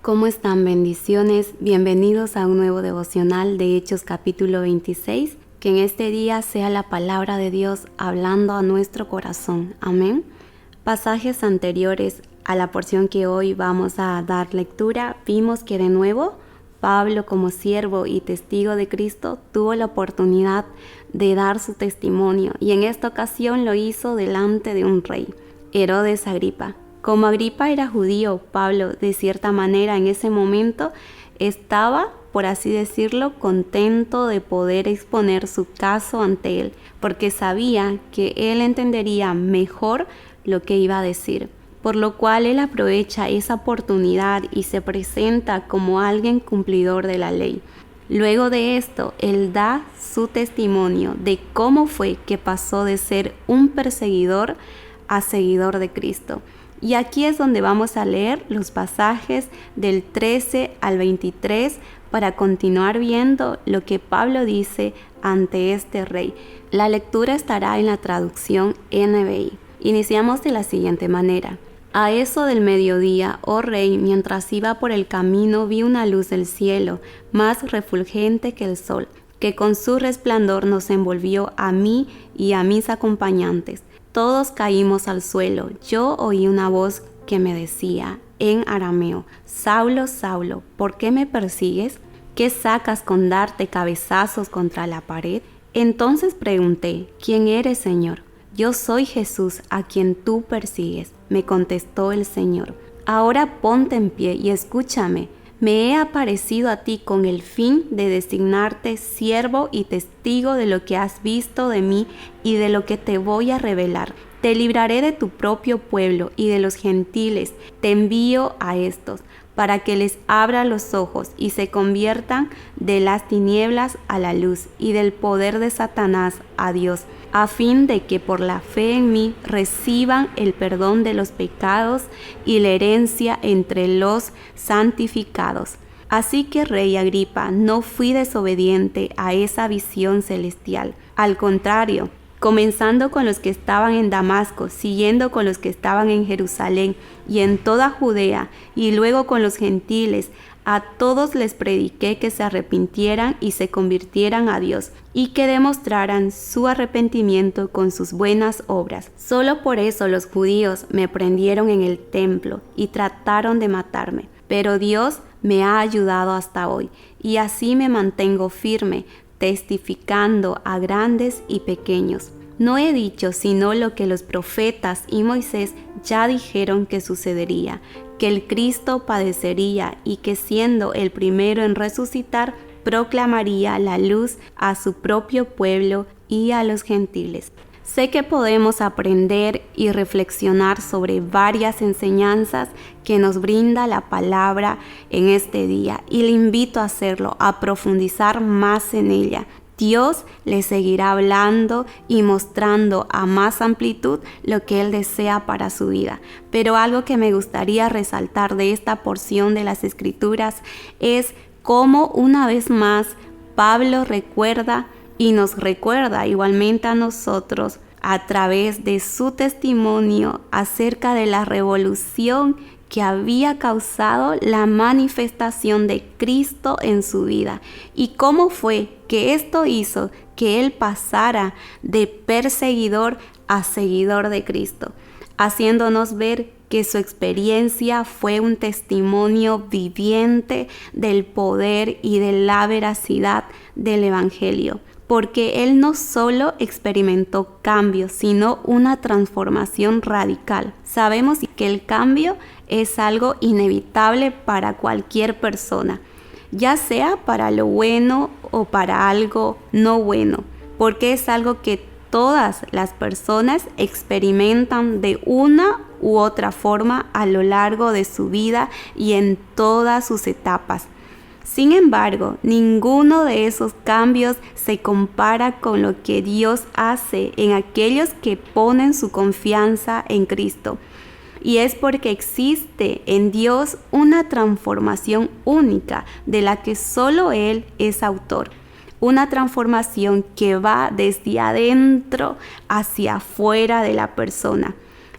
¿Cómo están? Bendiciones. Bienvenidos a un nuevo devocional de Hechos capítulo 26. Que en este día sea la palabra de Dios hablando a nuestro corazón. Amén. Pasajes anteriores a la porción que hoy vamos a dar lectura, vimos que de nuevo Pablo, como siervo y testigo de Cristo, tuvo la oportunidad de dar su testimonio y en esta ocasión lo hizo delante de un rey, Herodes Agripa. Como Agripa era judío, Pablo, de cierta manera, en ese momento estaba, por así decirlo, contento de poder exponer su caso ante él, porque sabía que él entendería mejor lo que iba a decir, por lo cual él aprovecha esa oportunidad y se presenta como alguien cumplidor de la ley. Luego de esto, él da su testimonio de cómo fue que pasó de ser un perseguidor a seguidor de Cristo. Y aquí es donde vamos a leer los pasajes del 13 al 23 para continuar viendo lo que Pablo dice ante este rey. La lectura estará en la traducción NBI. Iniciamos de la siguiente manera. A eso del mediodía, oh rey, mientras iba por el camino vi una luz del cielo, más refulgente que el sol, que con su resplandor nos envolvió a mí y a mis acompañantes. Todos caímos al suelo. Yo oí una voz que me decía en arameo: Saulo, Saulo, ¿por qué me persigues? ¿Qué sacas con darte cabezazos contra la pared? Entonces pregunté: ¿quién eres, Señor? Yo soy Jesús, a quien tú persigues, me contestó el Señor. Ahora ponte en pie y escúchame. Me he aparecido a ti con el fin de designarte siervo y testigo de lo que has visto de mí y de lo que te voy a revelar. Te libraré de tu propio pueblo y de los gentiles. Te envío a estos, para que les abra los ojos y se conviertan de las tinieblas a la luz y del poder de Satanás a Dios, a fin de que por la fe en mí reciban el perdón de los pecados y la herencia entre los santificados. Así que, Rey Agripa, no fui desobediente a esa visión celestial. Al contrario, comenzando con los que estaban en Damasco, siguiendo con los que estaban en Jerusalén y en toda Judea, y luego con los gentiles, a todos les prediqué que se arrepintieran y se convirtieran a Dios, y que demostraran su arrepentimiento con sus buenas obras. Solo por eso los judíos me prendieron en el templo y trataron de matarme, pero Dios me ha ayudado hasta hoy, y así me mantengo firme, testificando a grandes y pequeños. No he dicho sino lo que los profetas y Moisés ya dijeron que sucedería, que el Cristo padecería y que siendo el primero en resucitar, proclamaría la luz a su propio pueblo y a los gentiles. Sé que podemos aprender y reflexionar sobre varias enseñanzas que nos brinda la palabra en este día y le invito a hacerlo, a profundizar más en ella. Dios le seguirá hablando y mostrando a más amplitud lo que Él desea para su vida. Pero algo que me gustaría resaltar de esta porción de las Escrituras es cómo una vez más Pablo recuerda y nos recuerda igualmente a nosotros a través de su testimonio acerca de la revolución que había causado la manifestación de Cristo en su vida y cómo fue que esto hizo que él pasara de perseguidor a seguidor de Cristo, haciéndonos ver que su experiencia fue un testimonio viviente del poder y de la veracidad del Evangelio. Porque él no solo experimentó cambios, sino una transformación radical. Sabemos que el cambio es algo inevitable para cualquier persona, ya sea para lo bueno o para algo no bueno, porque es algo que todas las personas experimentan de una u otra forma a lo largo de su vida y en todas sus etapas. Sin embargo, ninguno de esos cambios se compara con lo que Dios hace en aquellos que ponen su confianza en Cristo. Y es porque existe en Dios una transformación única de la que solo Él es autor. Una transformación que va desde adentro hacia afuera de la persona.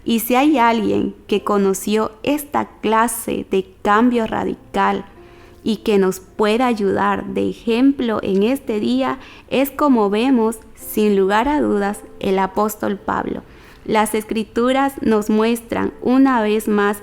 Y si hay alguien que conoció esta clase de cambio radical y que nos pueda ayudar de ejemplo en este día, es, como vemos, sin lugar a dudas, el apóstol Pablo. Las Escrituras nos muestran una vez más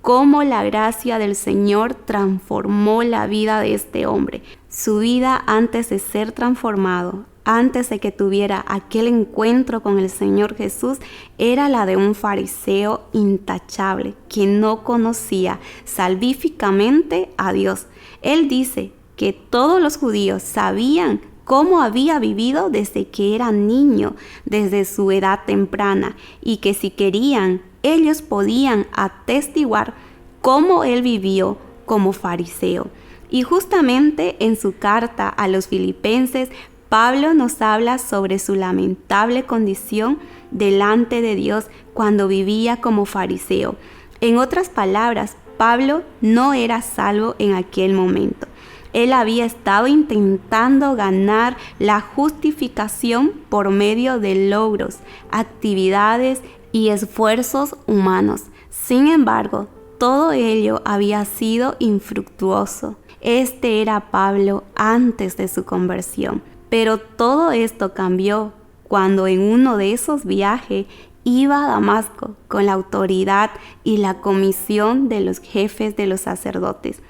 cómo la gracia del Señor transformó la vida de este hombre. Su vida, antes de ser transformado, antes de que tuviera aquel encuentro con el Señor Jesús, era la de un fariseo intachable que no conocía salvíficamente a Dios. Él dice que todos los judíos sabían cómo había vivido desde que era niño, desde su edad temprana, y que si querían, ellos podían atestiguar cómo él vivió como fariseo. Y justamente en su carta a los Filipenses, Pablo nos habla sobre su lamentable condición delante de Dios cuando vivía como fariseo. En otras palabras, Pablo no era salvo en aquel momento. Él había estado intentando ganar la justificación por medio de logros, actividades y esfuerzos humanos. Sin embargo, todo ello había sido infructuoso. Este era Pablo antes de su conversión. Pero todo esto cambió cuando en uno de esos viajes iba a Damasco con la autoridad y la comisión de los jefes de los sacerdotes.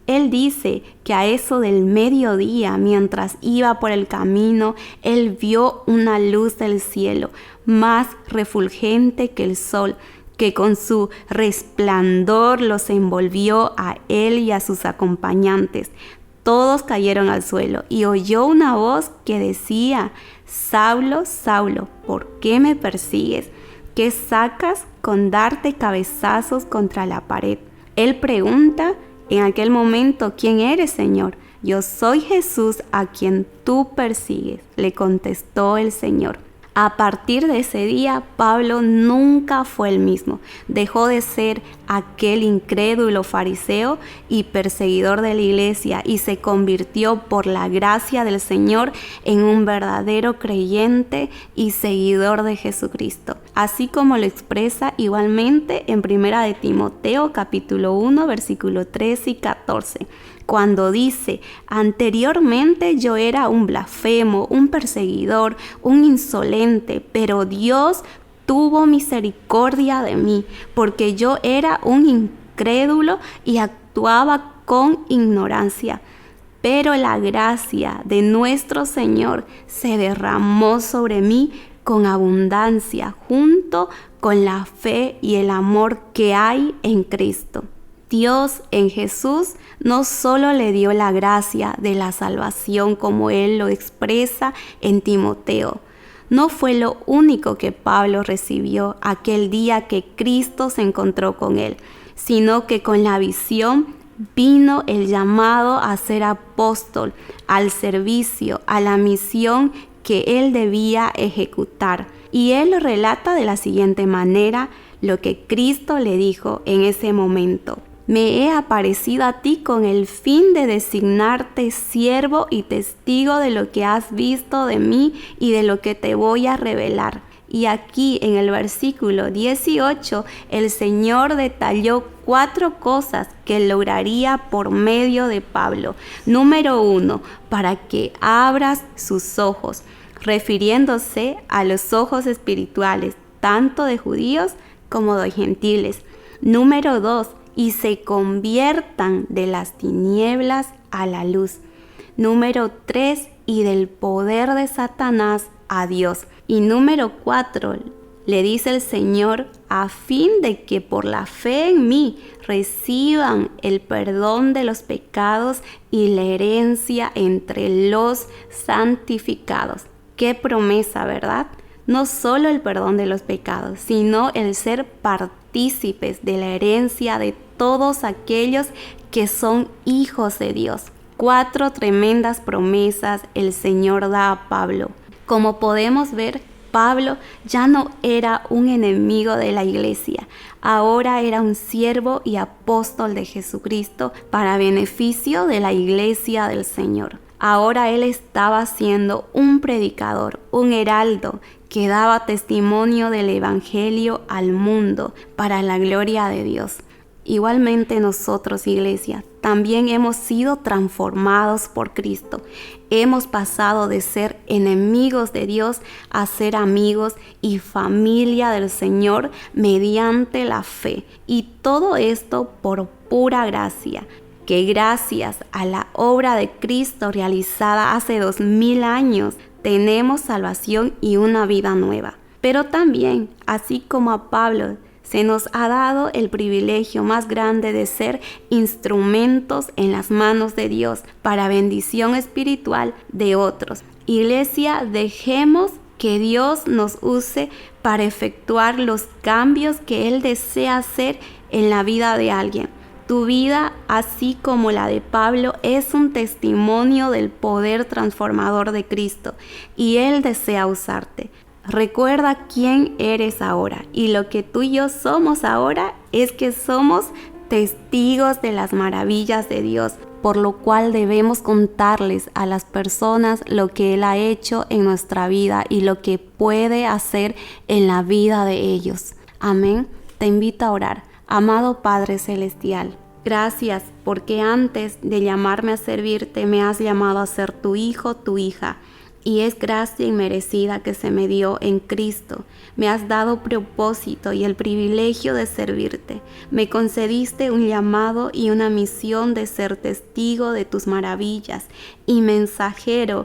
Él dice que a eso del mediodía, mientras iba por el camino, él vio una luz del cielo, más refulgente que el sol, que con su resplandor los envolvió a él y a sus acompañantes. Todos cayeron al suelo y oyó una voz que decía: Saulo, Saulo, ¿por qué me persigues? ¿Qué sacas con darte cabezazos contra la pared? Él pregunta en aquel momento: ¿quién eres, Señor? Yo soy Jesús a quien tú persigues, le contestó el Señor. A partir de ese día, Pablo nunca fue el mismo. Dejó de ser aquel incrédulo fariseo y perseguidor de la iglesia y se convirtió por la gracia del Señor en un verdadero creyente y seguidor de Jesucristo. Así como lo expresa igualmente en 1 de Timoteo capítulo 1 versículo 13 y 14. Cuando dice: anteriormente yo era un blasfemo, un perseguidor, un insolente, pero Dios tuvo misericordia de mí, porque yo era un incrédulo y actuaba con ignorancia. Pero la gracia de nuestro Señor se derramó sobre mí con abundancia, junto con la fe y el amor que hay en Cristo. Dios en Jesús no solo le dio la gracia de la salvación como Él lo expresa en Timoteo. No fue lo único que Pablo recibió aquel día que Cristo se encontró con él, sino que con la visión vino el llamado a ser apóstol, al servicio, a la misión que él debía ejecutar. Y él lo relata de la siguiente manera lo que Cristo le dijo en ese momento: me he aparecido a ti con el fin de designarte siervo y testigo de lo que has visto de mí y de lo que te voy a revelar. Y aquí en el versículo 18, el Señor detalló 4 cosas que lograría por medio de Pablo. Número 1, para que abras sus ojos, refiriéndose a los ojos espirituales, tanto de judíos como de gentiles. Número 2, y se conviertan de las tinieblas a la luz. Número 3, y del poder de Satanás a Dios. Y número 4, le dice el Señor: a fin de que por la fe en mí reciban el perdón de los pecados y la herencia entre los santificados. Qué promesa, ¿verdad? No solo el perdón de los pecados, sino el ser partícipes de la herencia de todos aquellos que son hijos de Dios. 4 tremendas promesas el Señor da a Pablo. Como podemos ver, Pablo ya no era un enemigo de la iglesia, ahora era un siervo y apóstol de Jesucristo para beneficio de la iglesia del Señor. Ahora él estaba siendo un predicador, un heraldo, que daba testimonio del Evangelio al mundo para la gloria de Dios. Igualmente nosotros, iglesia, también hemos sido transformados por Cristo. Hemos pasado de ser enemigos de Dios a ser amigos y familia del Señor mediante la fe. Y todo esto por pura gracia, que gracias a la obra de Cristo realizada hace 2000 años, tenemos salvación y una vida nueva. Pero también, así como a Pablo, se nos ha dado el privilegio más grande de ser instrumentos en las manos de Dios para bendición espiritual de otros. Iglesia, dejemos que Dios nos use para efectuar los cambios que Él desea hacer en la vida de alguien. Tu vida, así como la de Pablo, es un testimonio del poder transformador de Cristo y Él desea usarte. Recuerda quién eres ahora, y lo que tú y yo somos ahora es que somos testigos de las maravillas de Dios, por lo cual debemos contarles a las personas lo que Él ha hecho en nuestra vida y lo que puede hacer en la vida de ellos. Amén. Te invito a orar. Amado Padre Celestial, gracias porque antes de llamarme a servirte me has llamado a ser tu hijo, tu hija. Y es gracia inmerecida que se me dio en Cristo. Me has dado propósito y el privilegio de servirte. Me concediste un llamado y una misión de ser testigo de tus maravillas y mensajera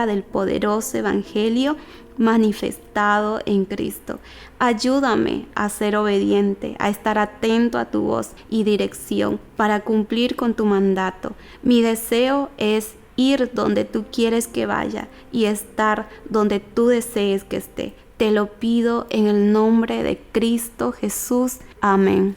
del poderoso Evangelio manifestado en Cristo. Ayúdame a ser obediente, a estar atento a tu voz y dirección para cumplir con tu mandato. Mi deseo es ir donde tú quieres que vaya y estar donde tú desees que esté. Te lo pido en el nombre de Cristo Jesús. Amén.